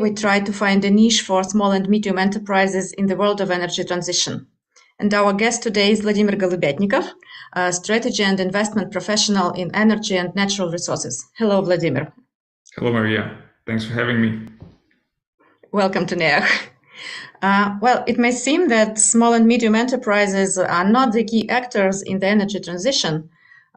we try to find a niche for small and medium enterprises in the world of energy transition. And our guest today is Vladimir Golubyatnikov, a strategy and investment professional in energy and natural resources. Hello, Vladimir. Hello, Maria. Thanks for having me. Welcome to NEAC. Well, it may seem that small and medium enterprises are not the key actors in the energy transition,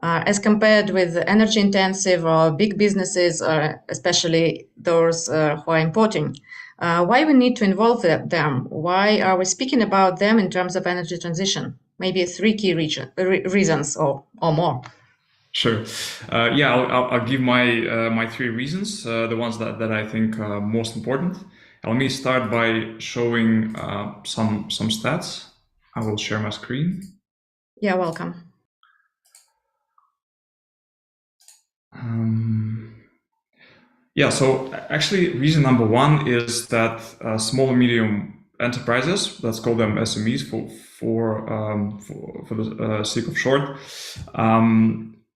as compared with energy-intensive or big businesses, especially those who are importing. Why we need to involve them? Why are we speaking about them in terms of energy transition? Maybe three key reasons or more. Sure. I'll give my three reasons, the ones that I think are most important. Let me start by showing some stats. I will share my screen. Yeah, welcome. So actually, reason number one is that small and medium enterprises, let's call them SMEs for the sake of short,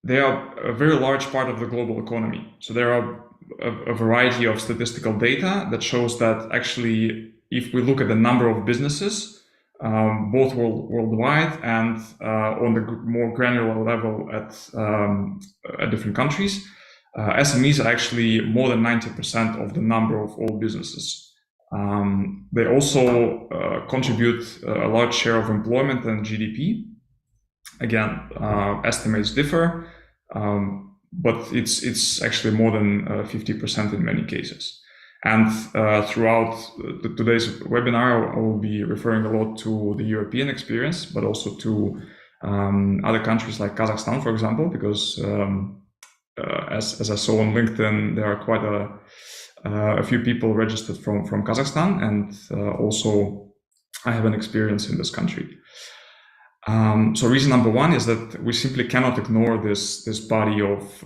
they are a very large part of the global economy. So there are a variety of statistical data that shows that actually, if we look at the number of businesses, both worldwide and on the more granular level at different countries, SMEs are actually more than 90% of the number of all businesses. They also contribute a large share of employment and GDP. Again, estimates differ, but it's actually more than 50% in many cases. And throughout today's webinar, I will be referring a lot to the European experience, but also to other countries like Kazakhstan, for example, because as I saw on LinkedIn, there are quite a few people registered from Kazakhstan, and also I have an experience in this country. So reason number one is that we simply cannot ignore this body of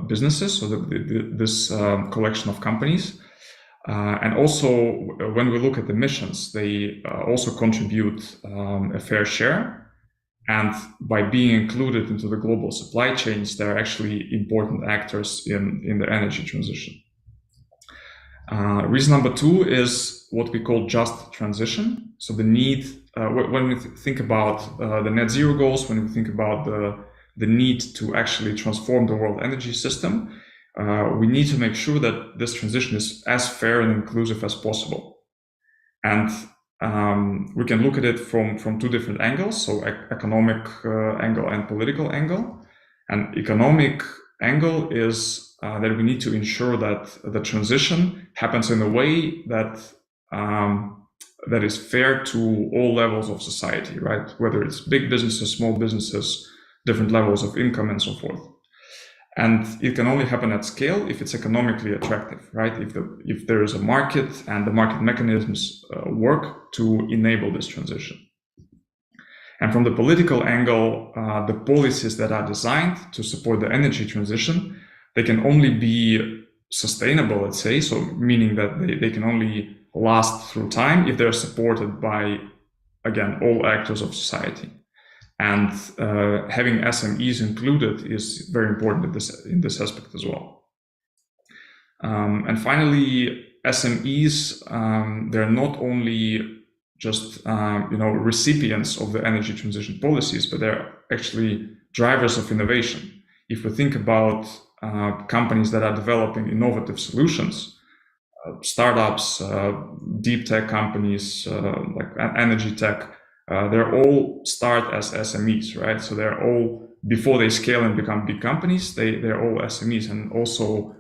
businesses, so this collection of companies. And also, when we look at emissions, they also contribute a fair share. And by being included into the global supply chains, they're actually important actors in the energy transition. Reason number two is what we call just transition. So the need, when we think about the net zero goals, when we think about the need to actually transform the world energy system, we need to make sure that this transition is as fair and inclusive as possible. And we can look at it from two different angles, so economic angle and political angle. And economic angle is that we need to ensure that the transition happens in a way that that is fair to all levels of society, right? Whether it's big businesses, small businesses, different levels of income, and so forth. And it can only happen at scale if it's economically attractive, right? If there is a market and the market mechanisms work to enable this transition. And from the political angle, the policies that are designed to support the energy transition, they can only be sustainable, let's say, so meaning that they can only last through time if they're supported by, again, all actors of society. And having SMEs included is very important in this aspect as well. And finally, SMEs, they're not only just recipients of the energy transition policies, but they're actually drivers of innovation. If we think about companies that are developing innovative solutions, startups, deep tech companies like energy tech, they're all start as SMEs, right? So they're all, before they scale and become big companies, they're all SMEs and also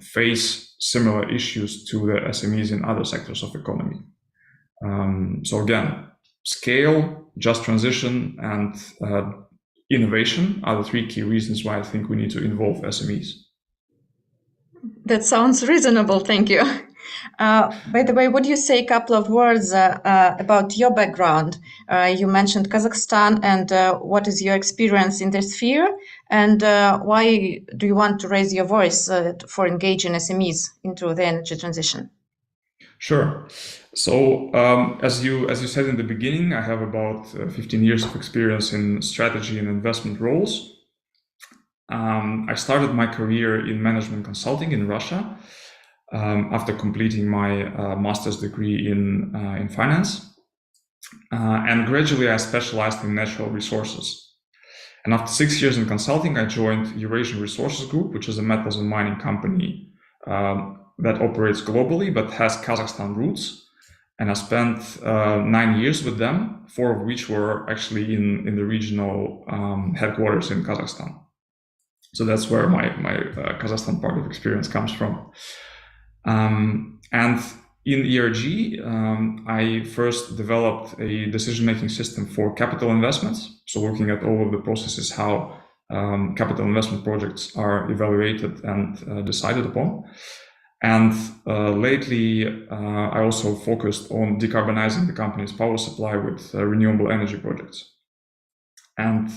face similar issues to the SMEs in other sectors of economy. So again, scale, just transition, and innovation are the three key reasons why I think we need to involve SMEs. That sounds reasonable, thank you. By the way, would you say a couple of words about your background? You mentioned Kazakhstan, and what is your experience in this sphere? And why do you want to raise your voice for engaging SMEs into the energy transition? Sure. So as you said in the beginning, I have about 15 years of experience in strategy and investment roles. I started my career in management consulting in Russia. after completing my master's degree in finance. And gradually I specialized in natural resources. And after 6 years in consulting, I joined Eurasian Resources Group, which is a metals and mining company that operates globally but has Kazakhstan roots. And I spent 9 years with them, 4 of which were actually in the regional headquarters in Kazakhstan. So that's where my Kazakhstan part of experience comes from. And in ERG, I first developed a decision-making system for capital investments. So looking at all of the processes, how capital investment projects are evaluated and decided upon. And lately, I also focused on decarbonizing the company's power supply with renewable energy projects. And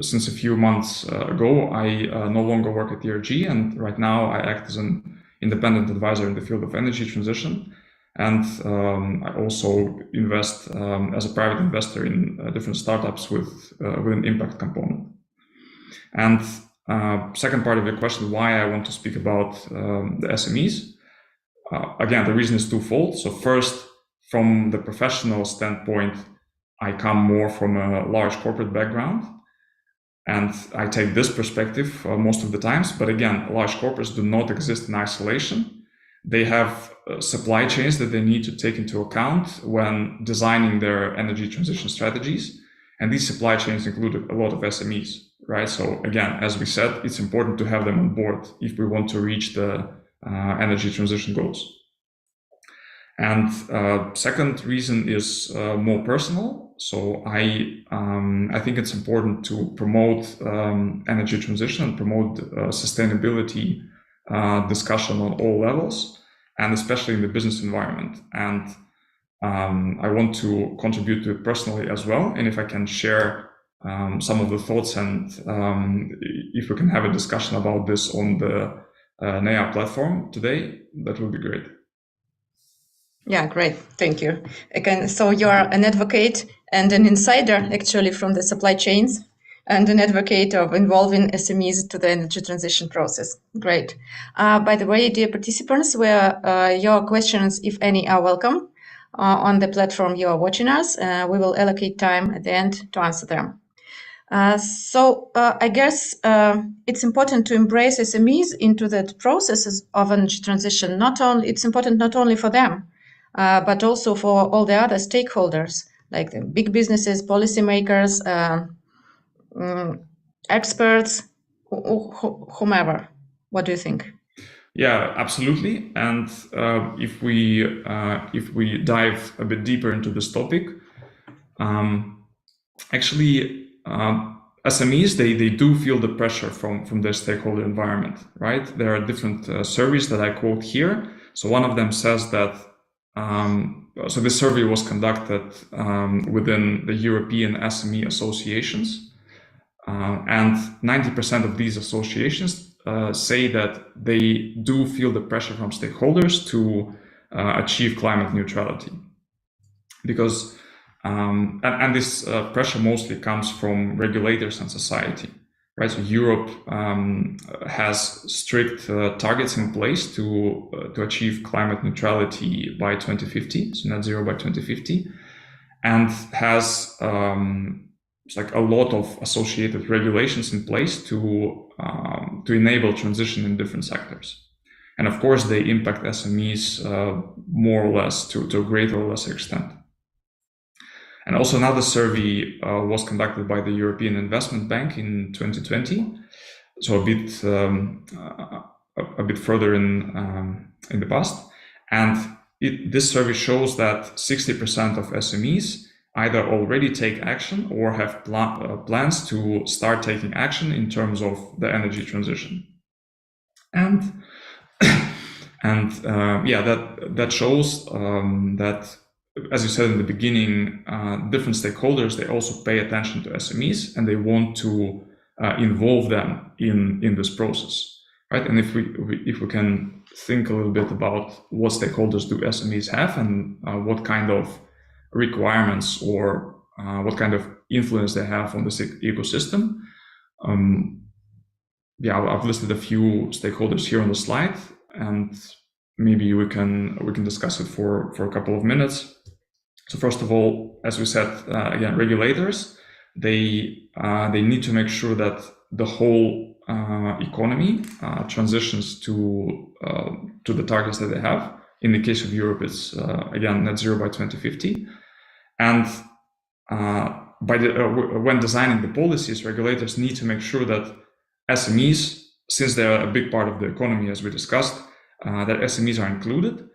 since a few months ago, I no longer work at ERG, and right now I act as an independent advisor in the field of energy transition. And I also invest as a private investor in different startups with an impact component. And second part of your question, why I want to speak about the SMEs. Again, the reason is twofold. So first, from the professional standpoint, I come more from a large corporate background, and I take this perspective most of the times. But again, large corporates do not exist in isolation. They have supply chains that they need to take into account when designing their energy transition strategies. And these supply chains include a lot of SMEs, right? So again, as we said, it's important to have them on board if we want to reach the energy transition goals. And second reason is more personal. So I think it's important to promote energy transition and promote sustainability discussion on all levels, and especially in the business environment. And I want to contribute to it personally as well. And if I can share some of the thoughts, and if we can have a discussion about this on the NEA platform today, that would be great. Yeah, great. Thank you. Again, so you are an advocate and an insider actually from the supply chains, and an advocate of involving SMEs to the energy transition process. Great. By the way, dear participants, your questions, if any, are welcome on the platform you are watching us. We will allocate time at the end to answer them. So I guess it's important to embrace SMEs into the processes of energy transition. It's important not only for them, but also for all the other stakeholders, like the big businesses, policymakers, experts, whomever. What do you think? Yeah, absolutely. And if we dive a bit deeper into this topic, actually, SMEs, they do feel the pressure from their stakeholder environment, right? There are different surveys that I quote here. So one of them says that, so this survey was conducted within the European SME associations, and 90% of these associations say that they do feel the pressure from stakeholders to achieve climate neutrality. Because, and this pressure mostly comes from regulators and society, right? So Europe has strict targets in place to achieve climate neutrality by 2050, so net zero by 2050, and has like a lot of associated regulations in place to enable transition in different sectors. And of course, they impact SMEs more or less to a greater or lesser extent. And also another survey was conducted by the European Investment Bank in 2020, so a bit further in the past. And this survey shows that 60% of SMEs either already take action or have plans to start taking action in terms of the energy transition. And yeah, that shows that, as you said in the beginning, different stakeholders, they also pay attention to SMEs and they want to involve them in this process, right? And if we can think a little bit about what stakeholders do SMEs have, and what kind of requirements or what kind of influence they have on this ecosystem. Yeah, I've listed a few stakeholders here on the slide, and maybe we can discuss it for a couple of minutes. So first of all, as we said, again, regulators, they need to make sure that the whole economy transitions to the targets that they have. In the case of Europe, it's again net zero by 2050, and when designing the policies, regulators need to make sure that SMEs, since they're a big part of the economy, as we discussed, that SMEs are included,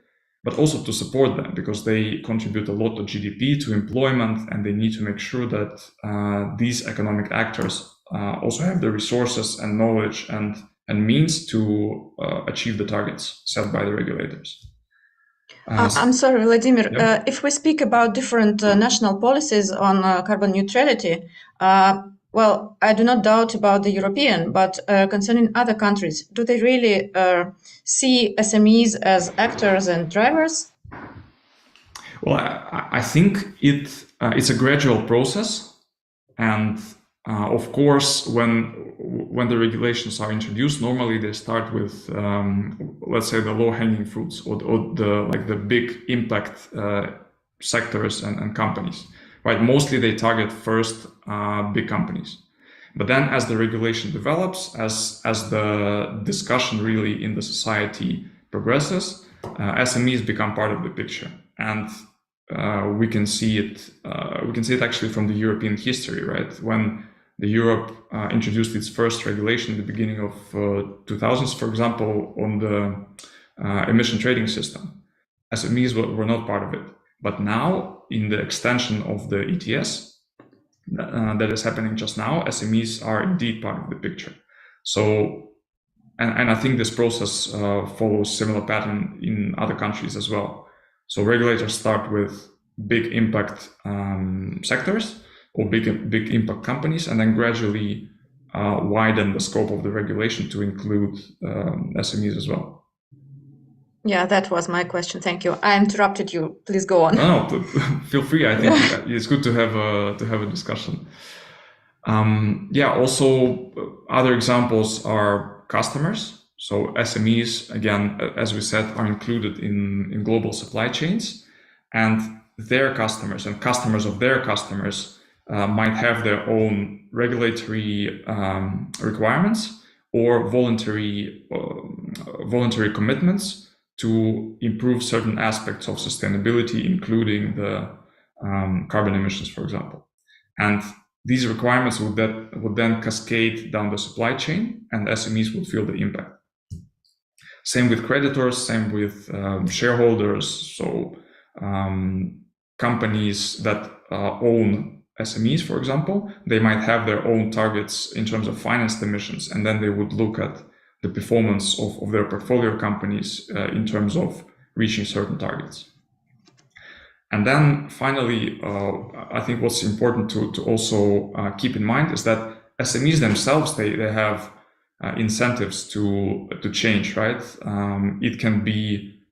but also to support them because they contribute a lot to GDP, to employment, and they need to make sure that these economic actors also have the resources and knowledge and means to achieve the targets set by the regulators. I'm sorry, Vladimir. Yeah. If we speak about different national policies on carbon neutrality, well, I do not doubt about the European, but concerning other countries, do they really see SMEs as actors and drivers? Well, I think it's a gradual process, and of course, when the regulations are introduced, normally they start with, let's say, the low-hanging fruits or the big impact sectors and companies. Right? Mostly they target first big companies, but then as the regulation develops, as the discussion really in the society progresses, SMEs become part of the picture, and we can see it. We can see it actually from the European history, right? When the Europe introduced its first regulation at the beginning of 2000s, for example, on the emission trading system, SMEs were not part of it. But now, in the extension of the ETS that is happening just now, SMEs are indeed part of the picture. So, and I think this process follows similar pattern in other countries as well. So regulators start with big impact sectors or big impact companies, and then gradually widen the scope of the regulation to include SMEs as well. Yeah, that was my question. Thank you. I interrupted you. Please go on. No, feel free. I think it's good to have a discussion. Yeah. Also, other examples are customers. So SMEs, again, as we said, are included in global supply chains, and their customers and customers of their customers might have their own regulatory requirements or voluntary commitments to improve certain aspects of sustainability, including the carbon emissions, for example. And these requirements would then cascade down the supply chain, and SMEs would feel the impact. Same with creditors, same with shareholders. So companies that own SMEs, for example, they might have their own targets in terms of financed emissions, and then they would look at the performance of their portfolio companies in terms of reaching certain targets. And then finally, I think what's important to also keep in mind is that SMEs themselves, they have incentives to change, right? It can be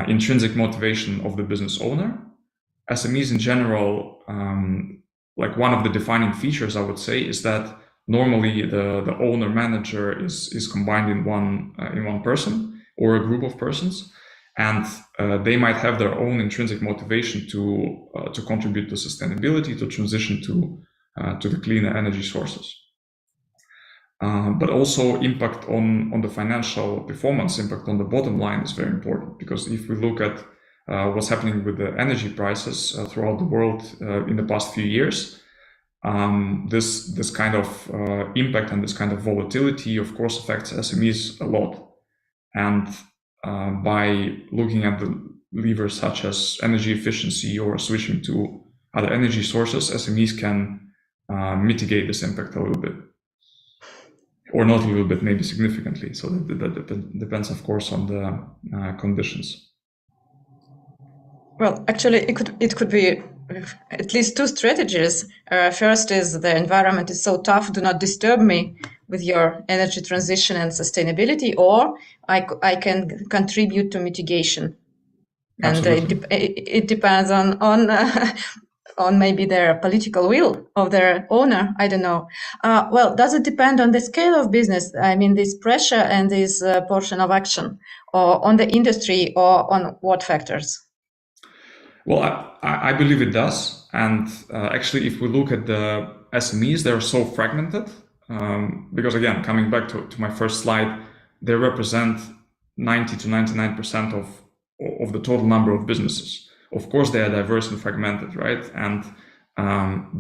intrinsic motivation of the business owner. SMEs in general, like one of the defining features, I would say, is that normally the owner manager is combined in one person or a group of persons, and they might have their own intrinsic motivation to contribute to sustainability, to transition to the cleaner energy sources. But also impact on the financial performance, impact on the bottom line is very important, because if we look at what's happening with the energy prices throughout the world in the past few years, this kind of impact and this kind of volatility, of course, affects SMEs a lot. And by looking at the levers such as energy efficiency or switching to other energy sources, SMEs can mitigate this impact a little bit, or not a little bit, maybe significantly. So that depends, of course, on the conditions. Well, actually, it could be at least two strategies. First is the environment is so tough, do not disturb me with your energy transition and sustainability, or I can contribute to mitigation. Absolutely. And it depends on on maybe their political will of their owner. I don't know. Well, does it depend on the scale of business? I mean, this pressure and this portion of action, or on the industry, or on what factors? Well, I believe it does. And actually, if we look at the SMEs, they're so fragmented. Because again, coming back to my first slide, they represent 90 to 99% of the total number of businesses. Of course, they are diverse and fragmented, right? And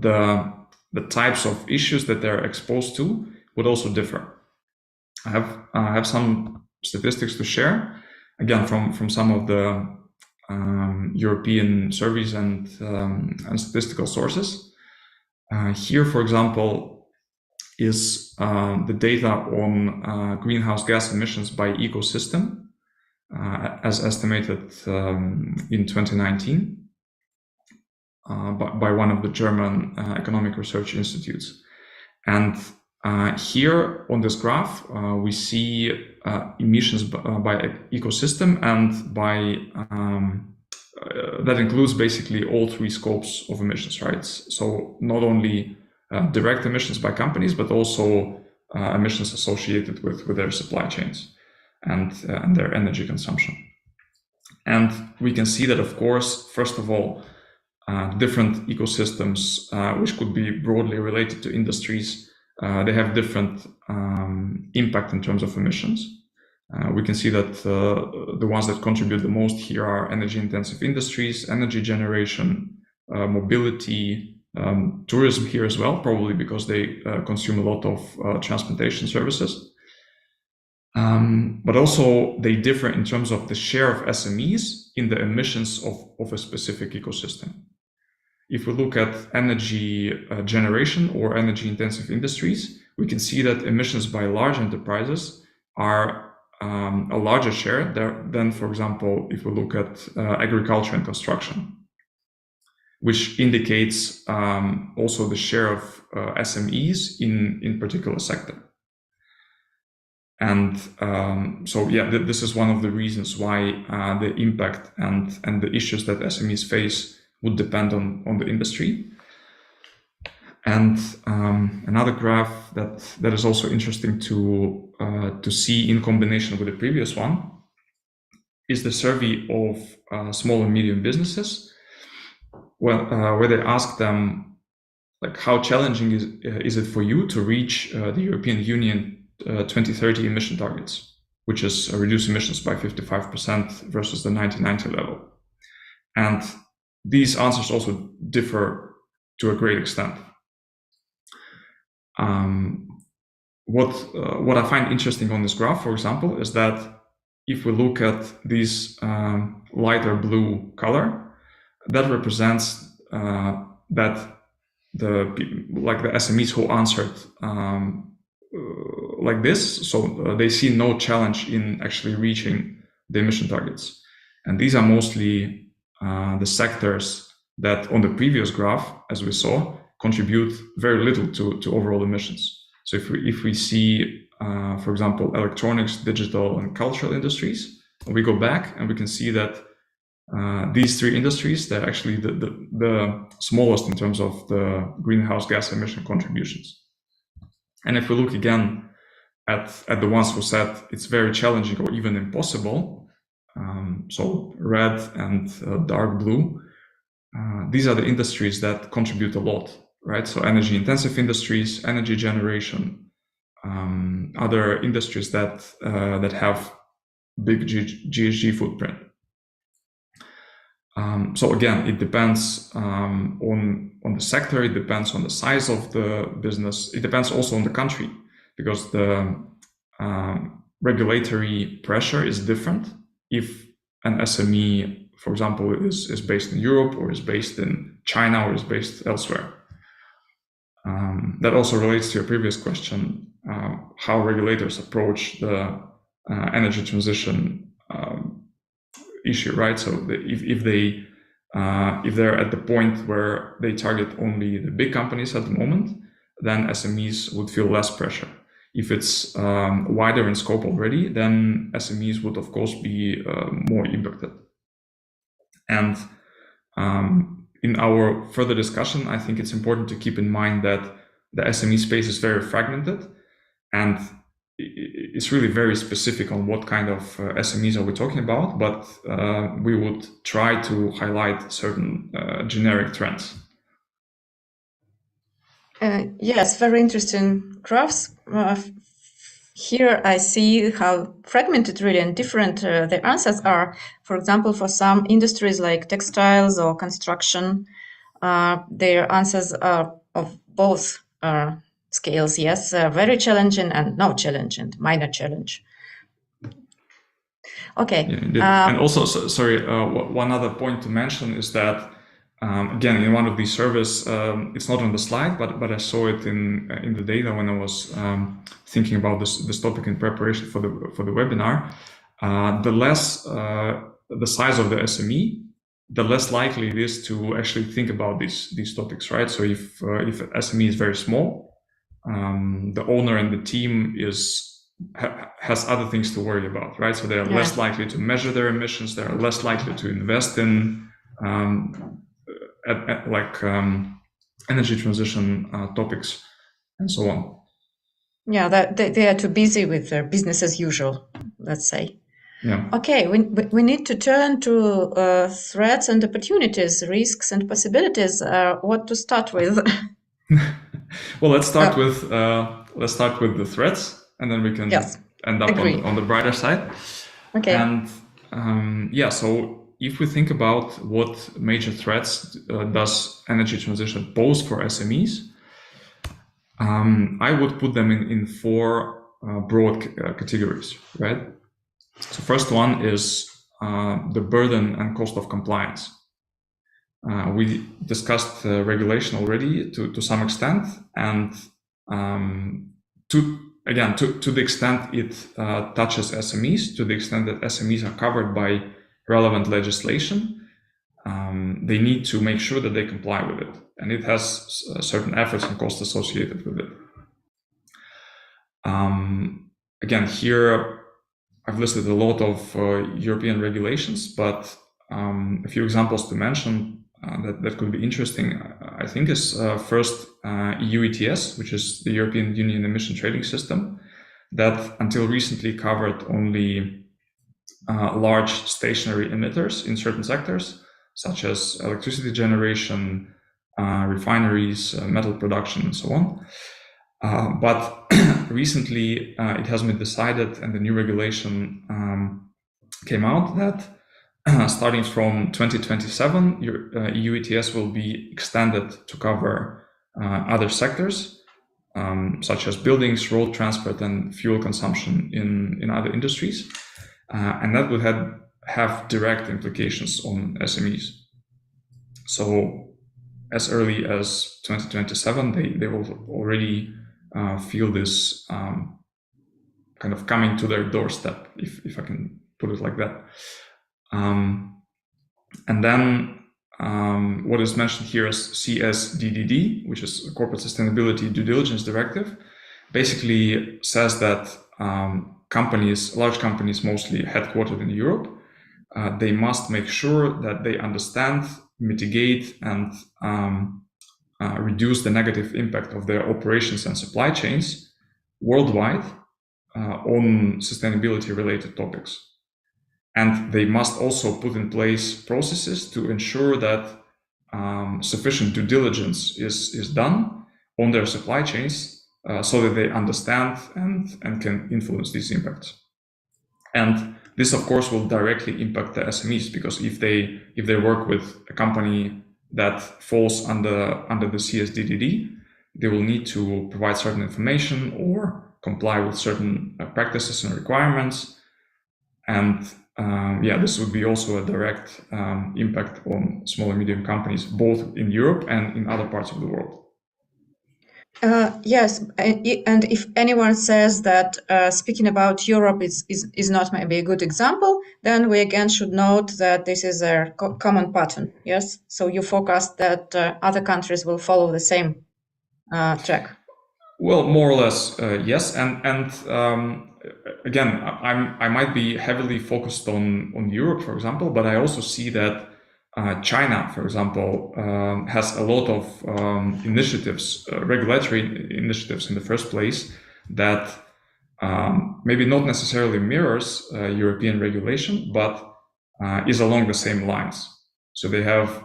the types of issues that they're exposed to would also differ. I have some statistics to share, again, from some of the European surveys and statistical sources. Here, for example, is the data on greenhouse gas emissions by ecosystem, as estimated in 2019 by one of the German economic research institutes. And here on this graph, we see emissions by ecosystem, and by that includes basically all three scopes of emissions, right? So not only direct emissions by companies, but also emissions associated with their supply chains and their energy consumption. And we can see that, of course, first of all, different ecosystems, which could be broadly related to industries, they have different impact in terms of emissions. We can see that the ones that contribute the most here are energy-intensive industries, energy generation, mobility, tourism here as well, probably because they consume a lot of transportation services. But also they differ in terms of the share of SMEs in the emissions of a specific ecosystem. If we look at energy generation or energy-intensive industries, we can see that emissions by large enterprises are a larger share than, for example, if we look at agriculture and construction, which indicates also the share of SMEs in particular sector. And so, yeah, this is one of the reasons why the impact and the issues that SMEs face would depend on the industry. And another graph that is also interesting to see in combination with the previous one is the survey of small and medium businesses, where they ask them, like, how challenging is it for you to reach the European Union 2030 emission targets, which is reduce emissions by 55% versus the 1990 level. And these answers also differ to a great extent. What I find interesting on this graph, for example, is that if we look at this lighter blue color, that represents that the SMEs who answered like this, so they see no challenge in actually reaching the emission targets. And these are mostly the sectors that on the previous graph, as we saw, contribute very little to overall emissions. So if we see, for example, electronics, digital, and cultural industries, we go back and we can see that these three industries, they're actually the smallest in terms of the greenhouse gas emission contributions. And if we look again at the ones who said it's very challenging or even impossible, so red and dark blue, these are the industries that contribute a lot, right? So energy intensive industries, energy generation, other industries that have big GHG footprint. So again, it depends on the sector, it depends on the size of the business, it depends also on the country, because the regulatory pressure is different if an SME, for example, is based in Europe or is based in China or is based elsewhere. That also relates to your previous question, how regulators approach the energy transition issue, right? So if they're at the point where they target only the big companies at the moment, then SMEs would feel less pressure. If it's wider in scope already, then SMEs would of course be more impacted. And in our further discussion, I think it's important to keep in mind that the SME space is very fragmented, and it's really very specific on what kind of SMEs are we talking about, but we would try to highlight certain generic trends. Yes, very interesting graphs. Here I see how fragmented really and different the answers are. For example, for some industries like textiles or construction, their answers are of both scales, yes, very challenging and no challenge and minor challenge. Okay. Yeah, and also, sorry, one other point to mention is that, again, in one of these surveys, it's not on the slide, but I saw it in the data when I was thinking about this topic in preparation for the webinar. The less the size of the SME, the less likely it is to actually think about these topics, right? So if SME is very small, the owner and the team has other things to worry about, right? So they are less likely to measure their emissions. They are less likely to invest in energy transition topics and so on. Yeah, they are too busy with their business as usual, let's say. Yeah. Okay, we need to turn to threats and opportunities, risks and possibilities. What to start with? Well, let's start with the threats, and then we can end up on the brighter side. Okay. And so if we think about what major threats does energy transition pose for SMEs, I would put them in four broad categories, right? So first one is the burden and cost of compliance. We discussed regulation already to some extent, and to the extent it touches SMEs, to the extent that SMEs are covered by relevant legislation, they need to make sure that they comply with it, and it has certain efforts and costs associated with it. Again, here I've listed a lot of European regulations, but a few examples to mention that could be interesting, I think, is first EU ETS, which is the European Union Emission Trading System, that until recently covered only large stationary emitters in certain sectors, such as electricity generation, refineries, metal production, and so on. But recently it has been decided, and the new regulation came out, that starting from 2027, EU ETS will be extended to cover other sectors, such as buildings, road transport, and fuel consumption in other industries. And that would have direct implications on SMEs. So as early as 2027, they will already feel this kind of coming to their doorstep, if I can put it like that. And then what is mentioned here is CSDDD, which is a Corporate Sustainability Due Diligence Directive, basically says that large companies, mostly headquartered in Europe, they must make sure that they understand, mitigate, and reduce the negative impact of their operations and supply chains worldwide on sustainability-related topics. And they must also put in place processes to ensure that sufficient due diligence is done on their supply chains so that they understand and can influence these impacts. And this, of course, will directly impact the SMEs, because if they work with a company that falls under the CSDDD, they will need to provide certain information or comply with certain practices and requirements. And this would be also a direct impact on small and medium companies, both in Europe and in other parts of the world. Yes, and if anyone says that speaking about Europe is not maybe a good example, then we again should note that this is a common pattern. Yes, so you forecast that other countries will follow the same track. Well, more or less, yes, and again, I might be heavily focused on Europe, for example, but I also see that China, for example, has a lot of initiatives, regulatory initiatives in the first place that maybe not necessarily mirrors European regulation, but is along the same lines. So they have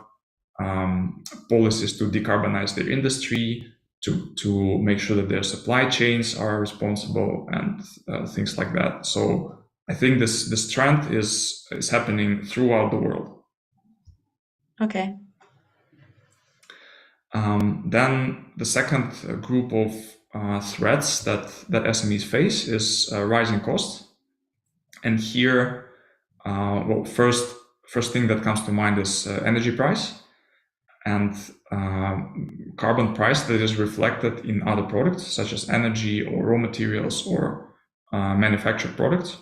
policies to decarbonize their industry, to make sure that their supply chains are responsible and things like that. So I think this trend is happening throughout the world. Okay. Then the second group of threats that SMEs face is rising costs. And here, well, first thing that comes to mind is energy price and carbon price that is reflected in other products such as energy or raw materials or manufactured products.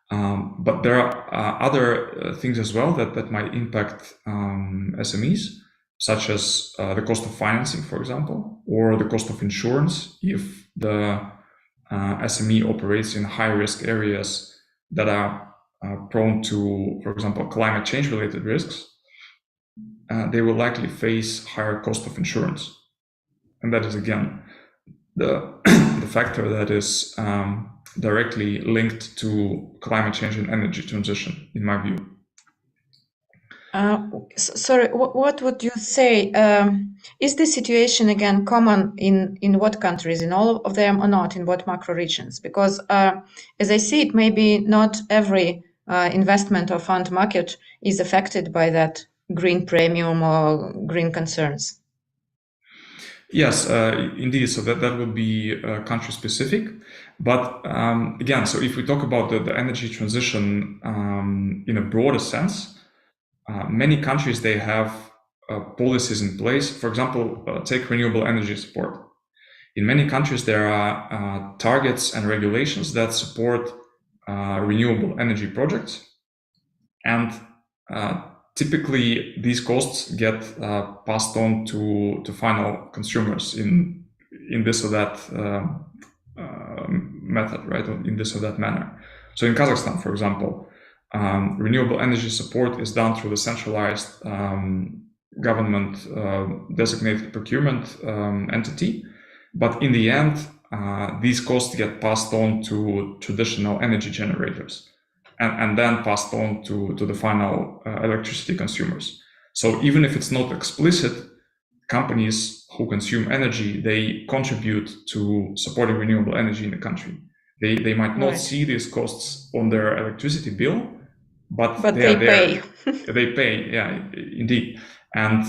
But there are other things as well that might impact SMEs, such as the cost of financing, for example, or the cost of insurance if the SME operates in high-risk areas that are prone to, for example, climate change-related risks. They will likely face higher cost of insurance. And that is, again, the factor that is directly linked to climate change and energy transition, in my view. Sorry, what would you say? Is this situation again common in what countries? In all of them or not? In what macro regions? Because as I see it, maybe not every investment or fund market is affected by that green premium or green concerns. Yes, indeed. So that would be country specific. But again, so if we talk about the energy transition in a broader sense, many countries, they have policies in place. For example, take renewable energy support. In many countries, there are targets and regulations that support renewable energy projects. And typically, these costs get passed on to final consumers in this or that method, right? In this or that manner. So in Kazakhstan, for example, renewable energy support is done through the centralized government designated procurement entity. But in the end, these costs get passed on to traditional energy generators and then passed on to the final electricity consumers. So even if it's not explicit, companies who consume energy, they contribute to supporting renewable energy in the country. They might not see these costs on their electricity bill, but they pay. They pay, yeah, indeed. And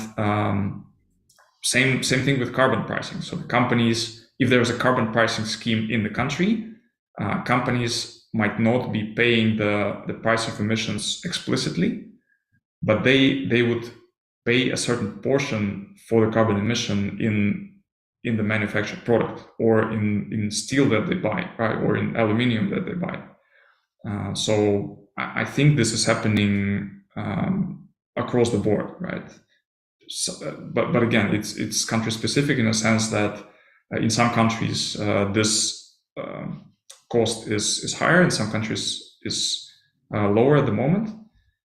same thing with carbon pricing. So the companies, if there's a carbon pricing scheme in the country, companies might not be paying the price of emissions explicitly, but they would pay a certain portion for the carbon emission in the manufactured product, or in steel that they buy, right, or in aluminium that they buy. So I think this is happening across the board, right? So, but again, it's country specific in a sense that in some countries this cost is higher, in some countries is lower at the moment,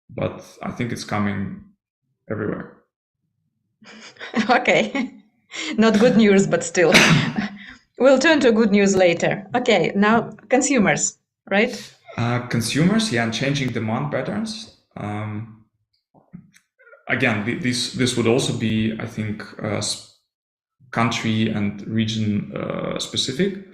but I think it's coming everywhere. Okay, not good news, but still. We'll turn to good news later. Okay, now consumers, right? Consumers, yeah, and changing demand patterns. Again, this would also be, I think, country and region specific.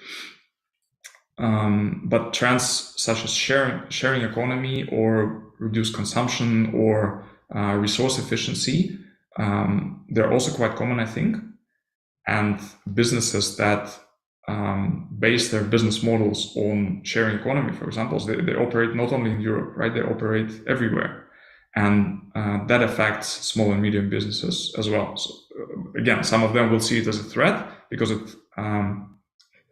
But trends such as sharing economy or reduced consumption or resource efficiency, they're also quite common, I think. And businesses that base their business models on sharing economy, for example, they operate not only in Europe, right? They operate everywhere. And that affects small and medium businesses as well. So again, some of them will see it as a threat because it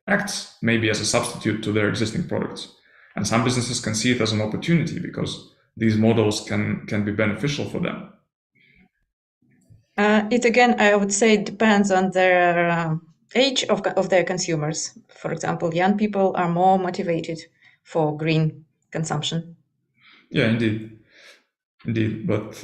acts maybe as a substitute to their existing products. And some businesses can see it as an opportunity because these models can be beneficial for them. It again, I would say, depends on their age of their consumers. For example, young people are more motivated for green consumption. Yeah, indeed. Indeed, but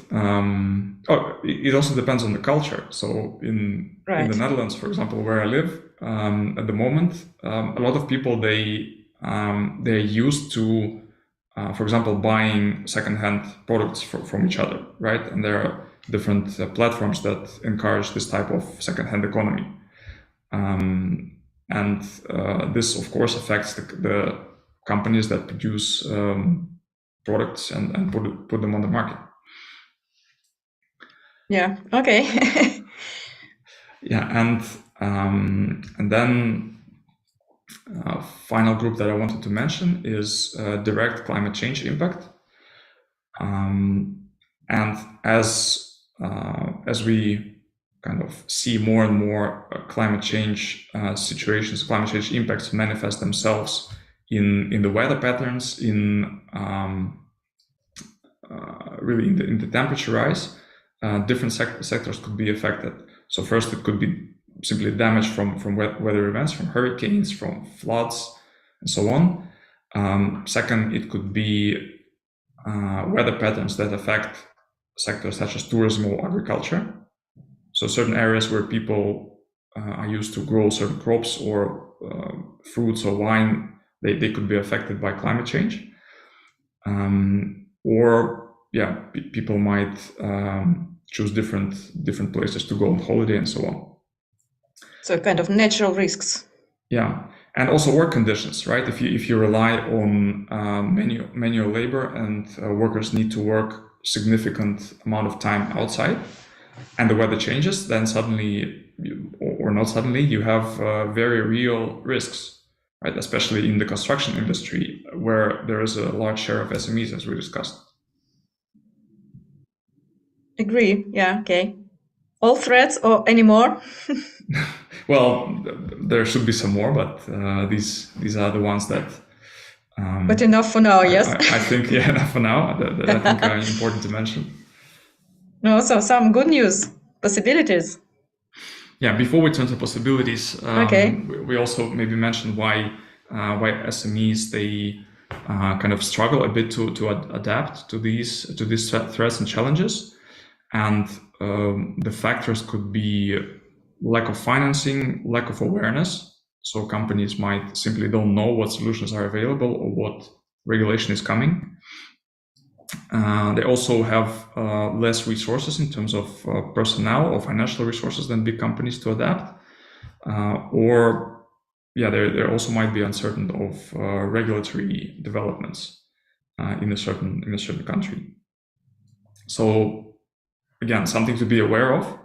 it also depends on the culture. So in the Netherlands, for example, where I live at the moment, a lot of people they're used to, for example, buying secondhand products from each other, right? And there are different platforms that encourage this type of secondhand economy, and this, of course, affects the companies that produce products and put them on the market. Yeah. Okay. Yeah, and then final group that I wanted to mention is direct climate change impact. And as we kind of see more and more climate change situations, climate change impacts manifest themselves in the weather patterns, in really in the temperature rise, different sectors could be affected. So first, it could be simply damage from weather events, from hurricanes, from floods, and so on. Second, it could be weather patterns that affect sectors such as tourism or agriculture. So certain areas where people are used to grow certain crops or fruits or wine, they could be affected by climate change. Or people might choose different places to go on holiday and so on. So kind of natural risks. Yeah, and also work conditions, right? If you rely on manual labor and workers need to work significant amount of time outside, and the weather changes, then suddenly, or not suddenly, you have very real risks, right? Especially in the construction industry, where there is a large share of SMEs, as we discussed. Agree. Yeah. Okay. All threats or any more? Well, there should be some more, but these are the ones that. But enough for now, yes. I think enough for now. That I think are important to mention. No, so some good news, possibilities. Yeah. Before we turn to possibilities, okay. we also maybe mention why SMEs they kind of struggle a bit to adapt to these threats and challenges, and the factors could be lack of financing, lack of awareness. So companies might simply don't know what solutions are available or what regulation is coming. They also have less resources in terms of personnel or financial resources than big companies to adapt. There also might be uncertain of regulatory developments in a certain country. So again, something to be aware of.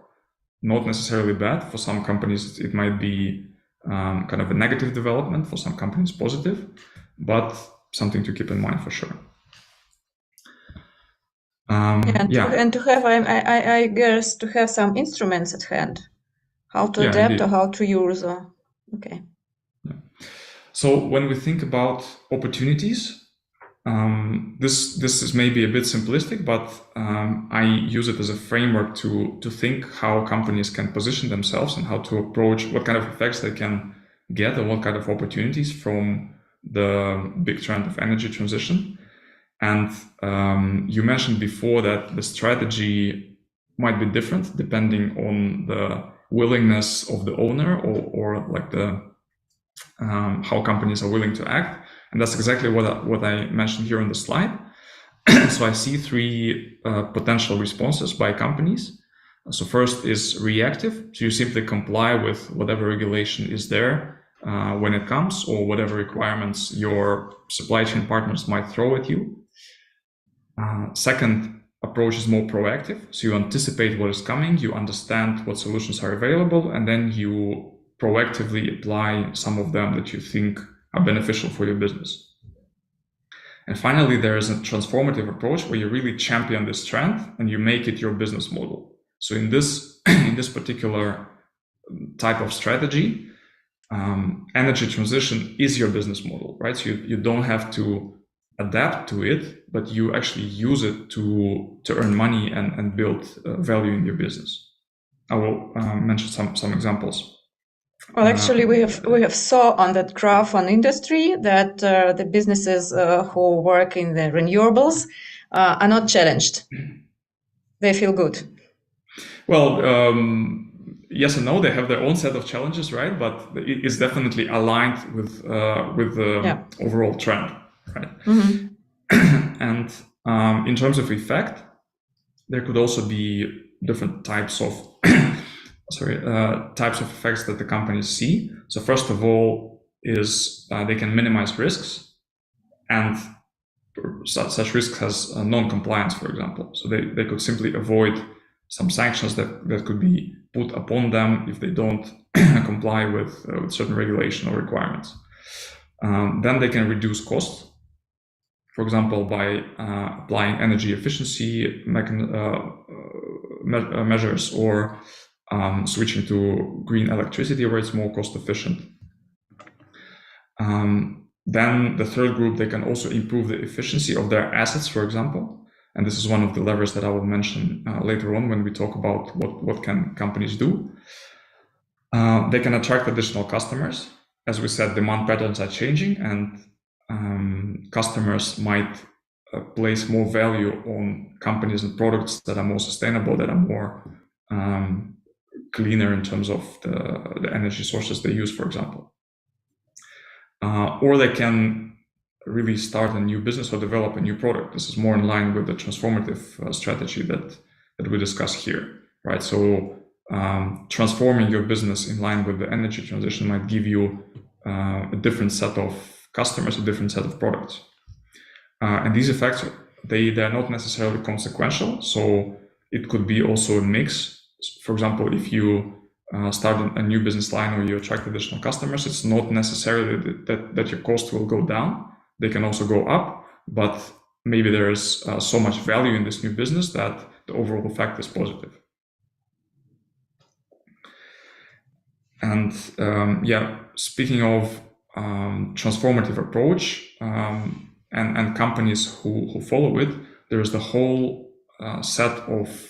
Not necessarily bad. For some companies, it might be kind of a negative development. For some companies, positive, but something to keep in mind for sure. And to have, I guess, to have some instruments at hand, how to adapt or how to use. Okay. Yeah. So when we think about opportunities, this is maybe a bit simplistic, but I use it as a framework to think how companies can position themselves and how to approach what kind of effects they can get and what kind of opportunities from the big trend of energy transition. And you mentioned before that the strategy might be different depending on the willingness of the owner or like the how companies are willing to act. And that's exactly what I mentioned here on the slide. So I see three potential responses by companies. So first is reactive. So you simply comply with whatever regulation is there when it comes, or whatever requirements your supply chain partners might throw at you. Second approach is more proactive. So you anticipate what is coming, you understand what solutions are available, and then you proactively apply some of them that you think are beneficial for your business. And finally, there is a transformative approach where you really champion this trend and you make it your business model. So in this particular type of strategy, energy transition is your business model, right? So you don't have to adapt to it, but you actually use it to earn money and build value in your business. I will mention some examples. Well, actually, we have saw on that graph on industry that the businesses who work in the renewables are not challenged. They feel good. Well, yes and no. They have their own set of challenges, right? But it's definitely aligned with the overall trend, right? And in terms of effect, there could also be different types of types of effects that the companies see. So first of all is they can minimize risks, and such risks as non-compliance, for example. So they could simply avoid some sanctions that could be put upon them if they don't comply with certain regulation or requirements. Then they can reduce costs, for example, by applying energy efficiency measures or switching to green electricity where it's more cost efficient. Then the third group, they can also improve the efficiency of their assets, for example. And this is one of the levers that I will mention later on when we talk about what can companies do. They can attract additional customers. As we said, demand patterns are changing, and customers might place more value on companies and products that are more sustainable, that are more cleaner in terms of the energy sources they use, for example. Or they can really start a new business or develop a new product. This is more in line with the transformative strategy that we discuss here, right? So transforming your business in line with the energy transition might give you a different set of customers, a different set of products. And these effects, they're not necessarily consequential. So it could be also a mix. For example, if you start a new business line or you attract additional customers, it's not necessarily that your cost will go down. They can also go up, but maybe there is so much value in this new business that the overall effect is positive. And speaking of transformative approach and companies who follow it, there is the whole set of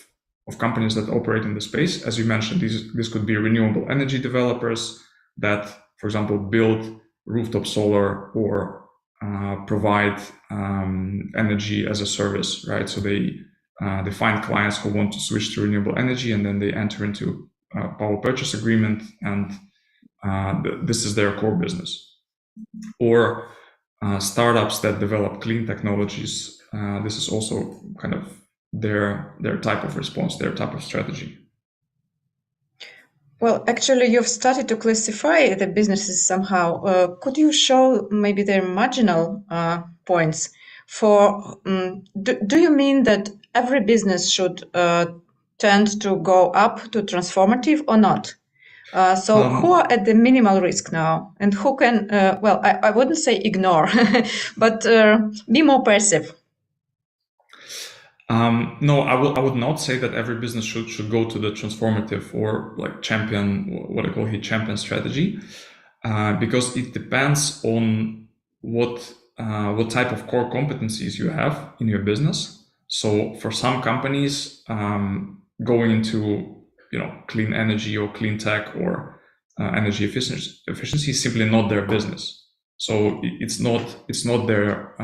companies that operate in the space. As you mentioned, this could be renewable energy developers that, for example, build rooftop solar or provide energy as a service, right? So they find clients who want to switch to renewable energy, and then they enter into a power purchase agreement, and this is their core business. Or startups that develop clean technologies. This is also kind of their type of response, their type of strategy. Well, actually, you've started to classify the businesses somehow. Could you show maybe their marginal points? Do you mean that every business should tend to go up to transformative or not? Who are at the minimal risk now, and who can? I wouldn't say ignore, but be more passive. No, I would not say that every business should go to the transformative or like champion, what I call here champion strategy, because it depends on what type of core competencies you have in your business. So for some companies, going into clean energy or clean tech or energy efficiency is simply not their business. So it's not their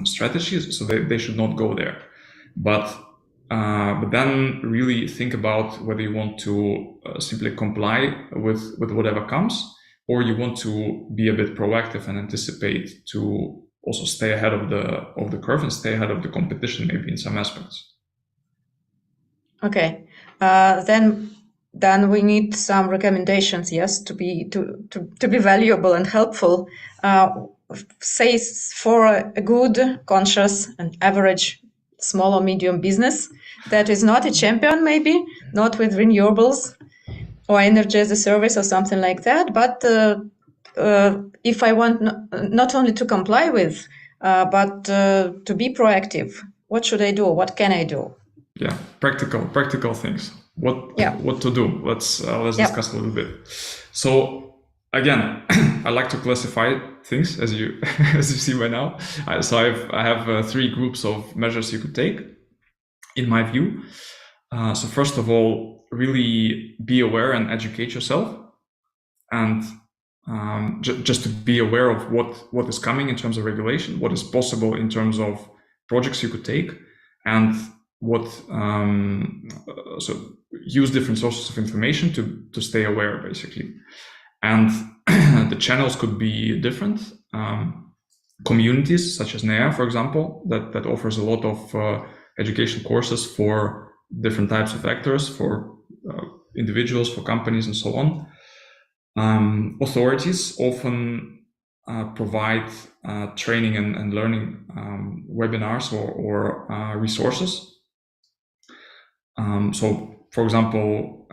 strategy. So they should not go there. But then really think about whether you want to simply comply with whatever comes, or you want to be a bit proactive and anticipate to also stay ahead of the curve and stay ahead of the competition, maybe in some aspects. Okay, then we need some recommendations, yes, to be valuable and helpful. Say for a good, conscious, and average small or medium business that is not a champion, maybe not with renewables or energy as a service or something like that, but if I want not only to comply with, but to be proactive, what should I do? What can I do? Yeah, practical things. What to do? Let's discuss a little bit. So again, I like to classify things as you see by now. So I have 3 groups of measures you could take, in my view. So first of all, really be aware and educate yourself, and just to be aware of what is coming in terms of regulation, what is possible in terms of projects you could take, and so use different sources of information to stay aware, basically. And the channels could be different. Communities such as NEA, for example, that offers a lot of education courses for different types of actors, for individuals, for companies, and so on. Authorities often provide training and learning webinars or resources. So, for example,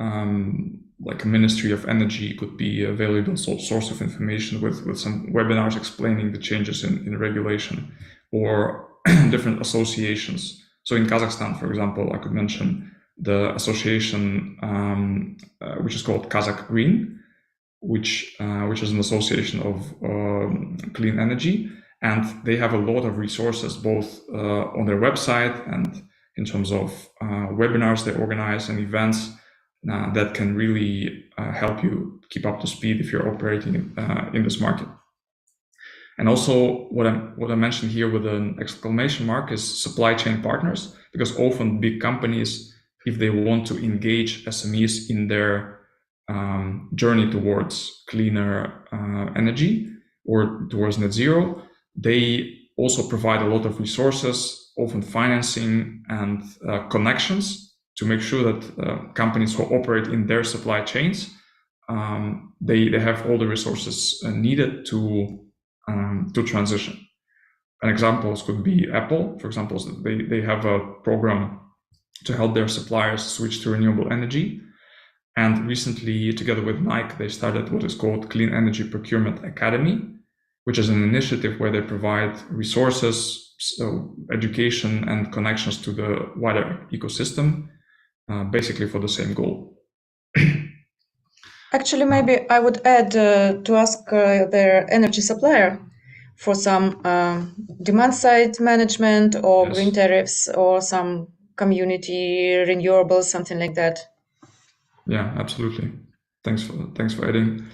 like a Ministry of Energy could be a valuable source of information with some webinars explaining the changes in regulation, or different associations. So in Kazakhstan, for example, I could mention the association which is called Kazakh Green, which is an association of clean energy, and they have a lot of resources both on their website and in terms of webinars they organize and events that can really help you keep up to speed if you're operating in this market. And also what I mentioned here with an exclamation mark is supply chain partners, because often big companies, if they want to engage SMEs in their journey towards cleaner energy or towards net zero, they also provide a lot of resources, often financing and connections, to make sure that companies who operate in their supply chains, they have all the resources needed to transition. And examples could be Apple, for example. They have a program to help their suppliers switch to renewable energy. And recently, together with Nike, they started what is called Clean Energy Procurement Academy, which is an initiative where they provide resources, so education and connections to the wider ecosystem, basically for the same goal. Actually, maybe I would add to ask their energy supplier for some demand side management or Yes. green tariffs or some community renewables, something like that. Yeah, absolutely. Thanks for adding.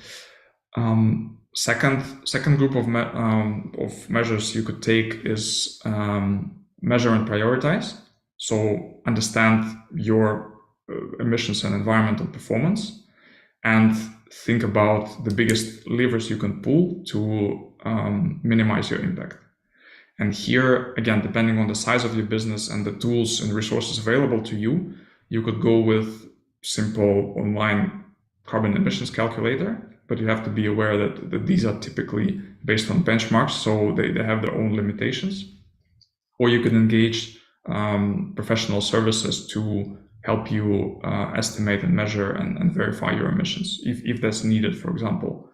Second group of measures you could take is measure and prioritize. So understand your emissions and environmental performance, and think about the biggest levers you can pull to minimize your impact. And here, again, depending on the size of your business and the tools and resources available to you, you could go with simple online carbon emissions calculator, but you have to be aware that these are typically based on benchmarks, so they have their own limitations. Or you can engage professional services to help you estimate and measure and verify your emissions, if that's needed, for example,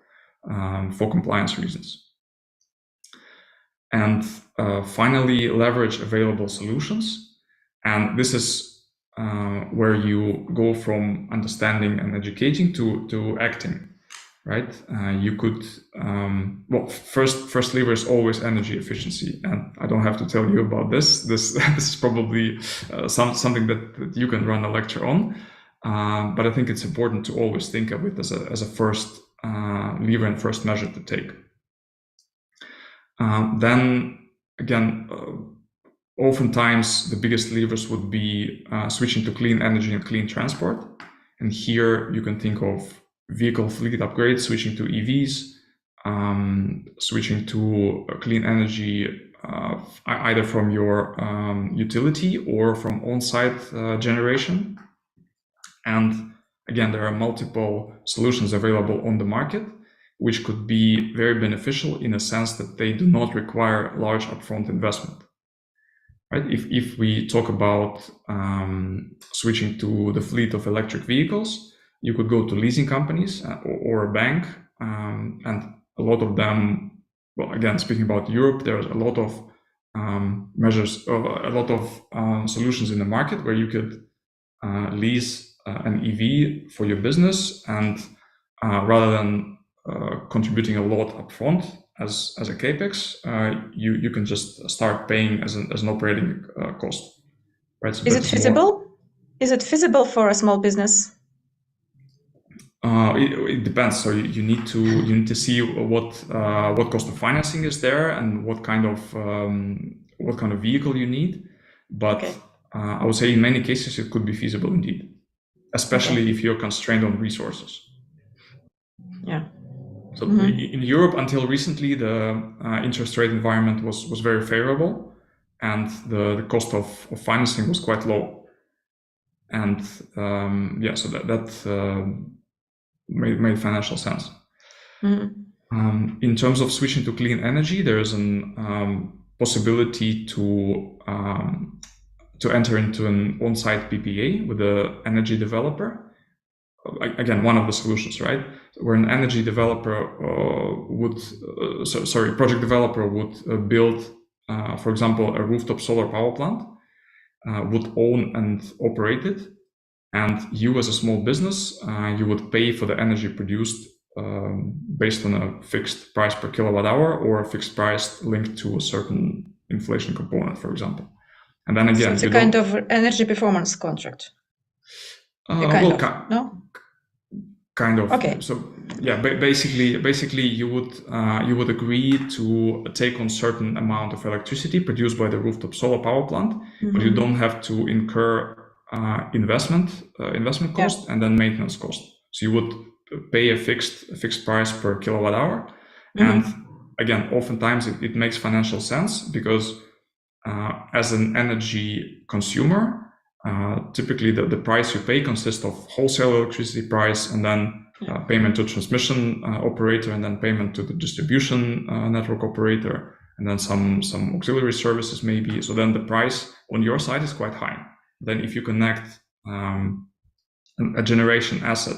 for compliance reasons. And finally, leverage available solutions. And this is where you go from understanding and educating to acting, right? You could, well, first lever is always energy efficiency. And I don't have to tell you about this. This is probably something that you can run a lecture on. But I think it's important to always think of it as a first lever and first measure to take. Then again, oftentimes the biggest levers would be switching to clean energy and clean transport. And here you can think of vehicle fleet upgrades, switching to EVs, switching to clean energy either from your utility or from on-site generation. And again, there are multiple solutions available on the market, which could be very beneficial in a sense that they do not require large upfront investment. Right? If we talk about switching to the fleet of electric vehicles, you could go to leasing companies or a bank, and a lot of them, well, again, speaking about Europe, there's a lot of measures, a lot of solutions in the market where you could lease an EV for your business, and rather than contributing a lot upfront as a capex, you can just start paying as an operating cost. Right? So is it feasible? Is it feasible for a small business? It depends. So you need to see what cost of financing is there and what kind of vehicle you need. But okay. I would say in many cases it could be feasible indeed, especially if you're constrained on resources. Yeah. So in Europe, until recently, the interest rate environment was very favorable, and the cost of financing was quite low. And so that made financial sense. In terms of switching to clean energy, there is a possibility to enter into an on-site PPA with an energy developer. Again, one of the solutions, right? Where an energy developer project developer would build, for example, a rooftop solar power plant, would own and operate it, and you as a small business, you would pay for the energy produced based on a fixed price per kilowatt hour or a fixed price linked to a certain inflation component, for example. And then again, so it's a kind of energy performance contract. No? Kind of. Okay. So yeah, basically you would agree to take on certain amount of electricity produced by the rooftop solar power plant, but you don't have to incur investment cost and then maintenance cost. So you would pay a fixed price per kilowatt hour, and again, oftentimes it makes financial sense because as an energy consumer, typically the price you pay consists of wholesale electricity price and then payment to transmission operator and then payment to the distribution network operator and then some auxiliary services maybe. So then the price on your side is quite high. Then if you connect a generation asset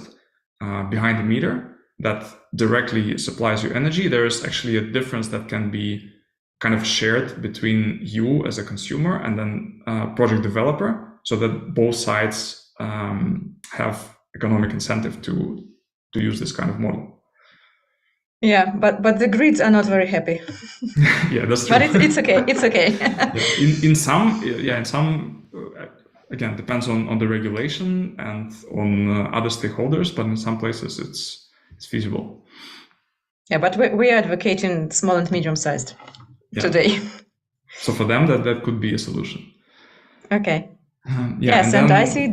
behind the meter that directly supplies you energy, there is actually a difference that can be kind of shared between you as a consumer and then project developer, so that both sides have economic incentive to use this kind of model. Yeah, but the grids are not very happy. Yeah, that's true. But it's okay. It's okay. In some, again, depends on the regulation and on other stakeholders, but in some places it's feasible. Yeah, but we are advocating small and medium-sized today. So for them, that could be a solution. Okay. Yes, and I see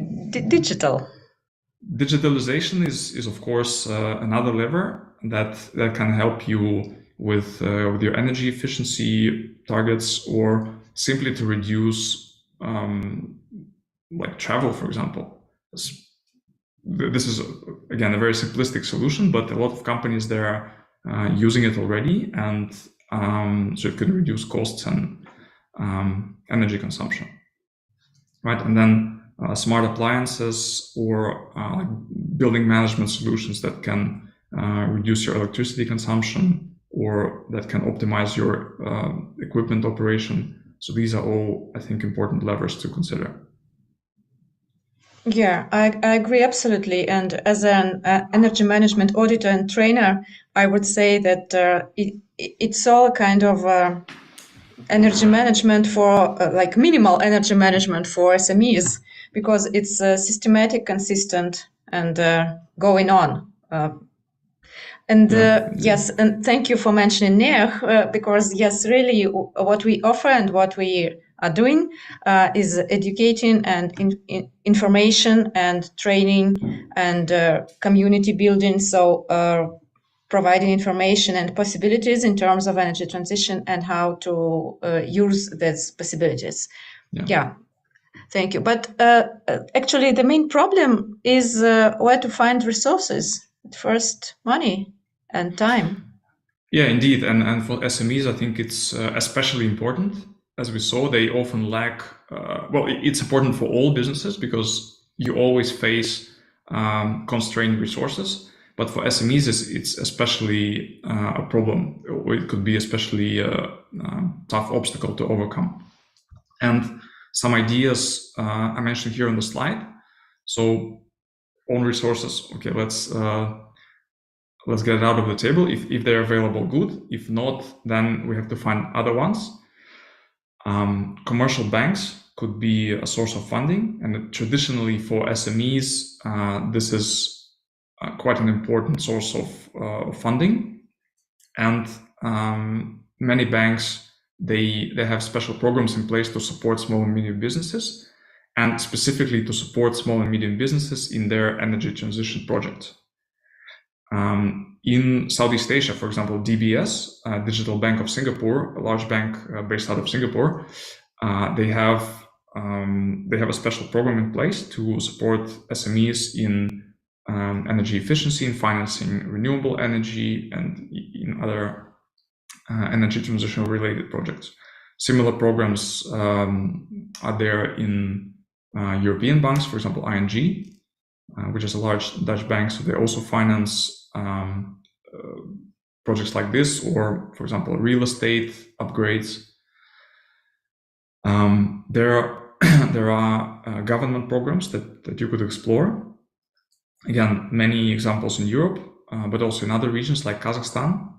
digital. Digitalization is of course another lever that can help you with your energy efficiency targets, or simply to reduce like travel, for example. This is again a very simplistic solution, but a lot of companies there are using it already, and so it could reduce costs and energy consumption, right? And then smart appliances or building management solutions that can reduce your electricity consumption or that can optimize your equipment operation. So these are all, I think, important levers to consider. Yeah, I agree absolutely. And as an energy management auditor and trainer, I would say that it's all kind of energy management for like minimal energy management for SMEs, because it's systematic, consistent, and going on. Yes, and thank you for mentioning NEAH, because yes, really what we offer and what we are doing is educating and information and training and community building. So providing information and possibilities in terms of energy transition and how to use these possibilities. Yeah. Thank you. But actually, the main problem is where to find resources. First, money and time. Yeah, indeed. And for SMEs, I think it's especially important. As we saw, they often lack, it's important for all businesses because you always face constrained resources. But for SMEs, it's especially a problem, or it could be especially a tough obstacle to overcome. And some ideas I mentioned here on the slide. So own resources. Okay, let's get it out of the table. If they're available, good. If not, then we have to find other ones. Commercial banks could be a source of funding, and traditionally for SMEs, this is quite an important source of funding. And many banks, they have special programs in place to support small and medium businesses. and specifically to support small and medium businesses in their energy transition projects. In Southeast Asia, for example, DBS, Digital Bank of Singapore, a large bank based out of Singapore, they have a special program in place to support SMEs in energy efficiency, in financing renewable energy, and in other energy transition related projects. Similar programs are there in European banks, for example, ING, which is a large Dutch bank, so they also finance projects like this, or, for example, real estate upgrades. There are government programs that you could explore. Again, many examples in Europe, but also in other regions like Kazakhstan.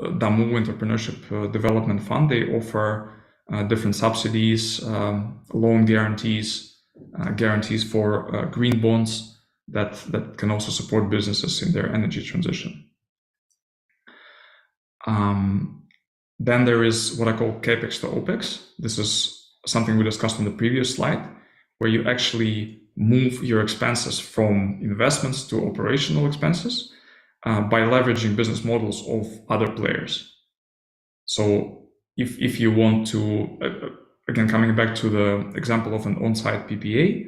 Damu Entrepreneurship Development Fund, they offer different subsidies, loan guarantees, guarantees for green bonds that can also support businesses in their energy transition. Then there is what I call CAPEX to OPEX. This is something we discussed on the previous slide, where you actually move your expenses from investments to operational expenses by leveraging business models of other players. So if you want to, again, coming back to the example of an on-site PPA,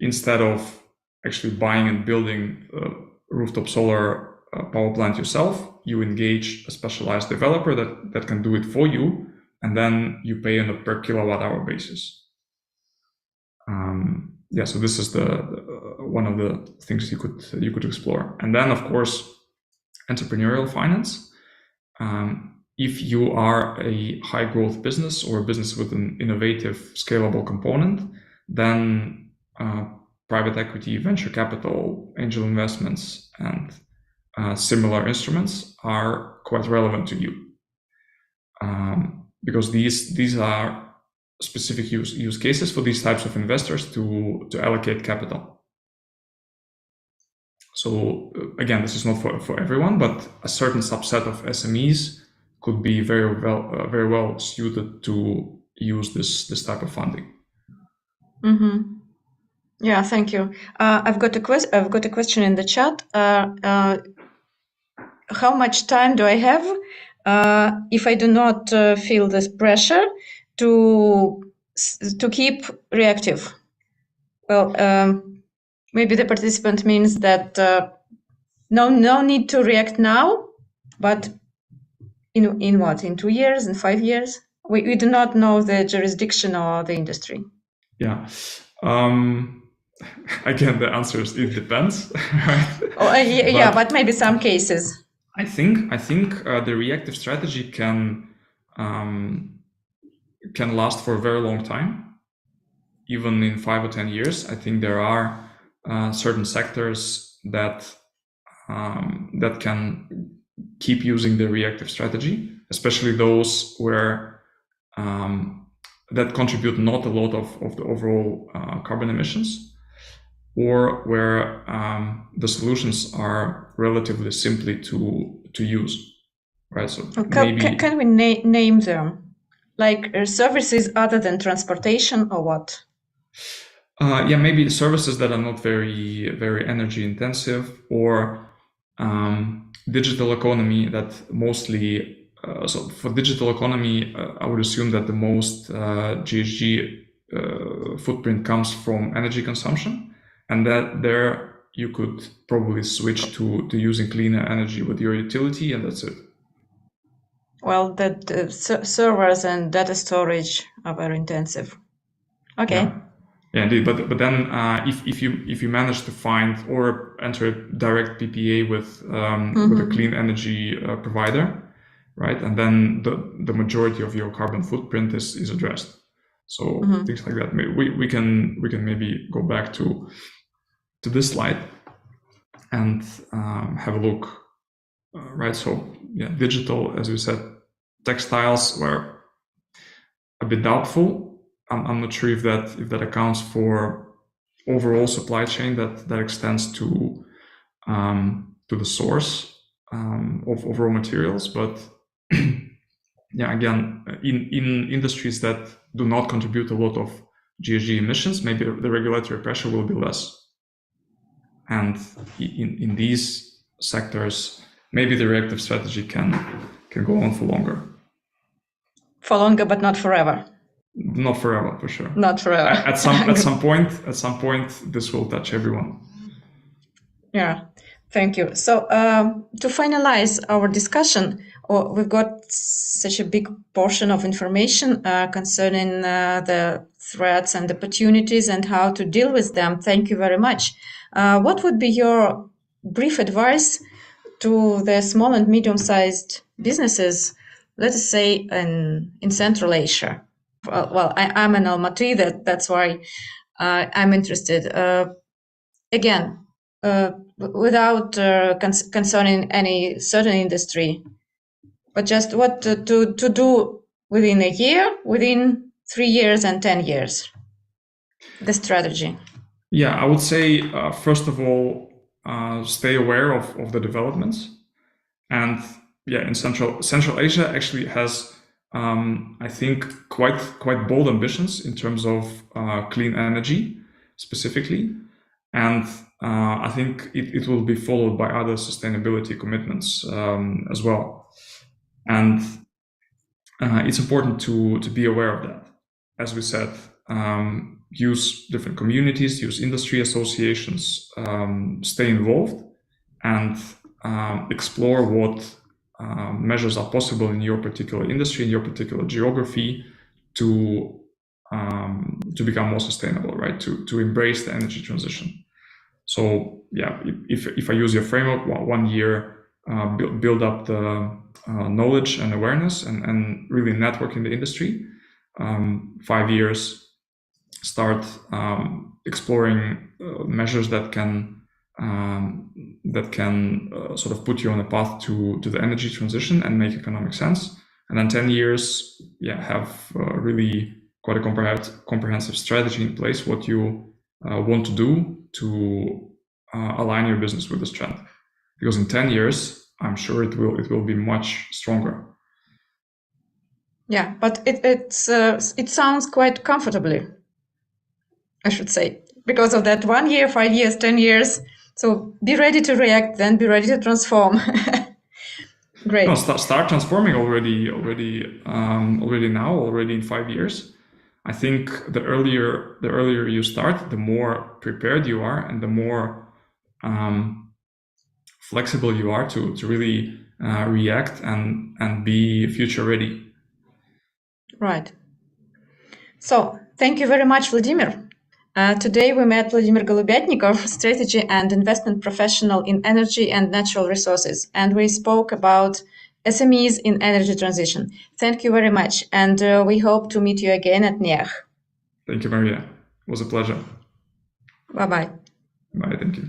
instead of actually buying and building a rooftop solar power plant yourself, you engage a specialized developer that can do it for you, and then you pay on a per kilowatt hour basis. So this is the one of the things you could explore. And then, of course, entrepreneurial finance. If you are a high growth business or a business with an innovative, scalable component, then private equity, venture capital, angel investments, and similar instruments are quite relevant to you, because these are specific use cases for these types of investors to allocate capital. So again, this is not for everyone, but a certain subset of SMEs could be very well suited to use this type of funding. Mm-hmm. Yeah, thank you. I've got a question in the chat. How much time do I have if I do not feel this pressure to keep reactive? Well, maybe the participant means that no need to react now, but in what? In 2 years, in 5 years? We do not know the jurisdiction or the industry. Yeah. Again, the answer is it depends. Right? But maybe some cases. I think the reactive strategy can last for a very long time, even in 5 or 10 years. I think there are certain sectors that can keep using the reactive strategy, especially those where that contribute not a lot of the overall carbon emissions, or where the solutions are relatively simply to use, right? So can we name them, like services other than transportation, or what? Maybe services that are not very energy intensive, or digital economy that mostly. So for digital economy, I would assume that the most GHG footprint comes from energy consumption, and that there you could probably switch to using cleaner energy with your utility, and that's it. Well, that servers and data storage are very intensive. Okay. Yeah, indeed. But then if you manage to find or enter a direct PPA with a clean energy provider, right, and then the majority of your carbon footprint is addressed. So things like that. We can maybe go back to this slide and have a look, right? So yeah, digital, as we said, textiles were a bit doubtful. I'm not sure if that accounts for overall supply chain that extends to the source of raw materials, but yeah, again, in industries that do not contribute a lot of GHG emissions, maybe the regulatory pressure will be less. And in these sectors, maybe the reactive strategy can go on for longer. For longer, but not forever. Not forever, for sure. Not forever. At some point, this will touch everyone. Yeah, thank you. So to finalize our discussion, we've got such a big portion of information concerning the threats and opportunities and how to deal with them. Thank you very much. What would be your brief advice to the small and medium-sized businesses, let us say in Central Asia? Well, I'm in Almaty, that's why I'm interested. Again, without concerning any certain industry, but just what to do within a year, within 3 years and 10 years, the strategy. Yeah, I would say, first of all, stay aware of the developments. And yeah, in Central Asia actually has, I think, quite bold ambitions in terms of clean energy specifically. And I think it will be followed by other sustainability commitments as well. And it's important to be aware of that. As we said, use different communities, use industry associations, stay involved, and explore what measures are possible in your particular industry, in your particular geography, to become more sustainable, right? To embrace the energy transition. So yeah, if I use your framework, 1 year, build up the knowledge and awareness and really network in the industry. 5 years, start exploring measures that can sort of put you on a path to the energy transition and make economic sense. And then 10 years, yeah, have really quite a comprehensive strategy in place, what you want to do to align your business with this trend. Because in 10 years, I'm sure it will be much stronger. Yeah, but it sounds quite comfortably, I should say, because of that 1 year, 5 years, 10 years. So be ready to react, then be ready to transform. Great. No, start transforming already now, already in 5 years. I think the earlier you start, the more prepared you are, and the more flexible you are to really react and be future ready. Right. So thank you very much, Vladimir. Today we met Vladimir Golubyatnikov, strategy and investment professional in energy and natural resources, and we spoke about SMEs in energy transition. Thank you very much, and we hope to meet you again at NEAH. Thank you, Maria. It was a pleasure. Bye-bye. Bye, thank you.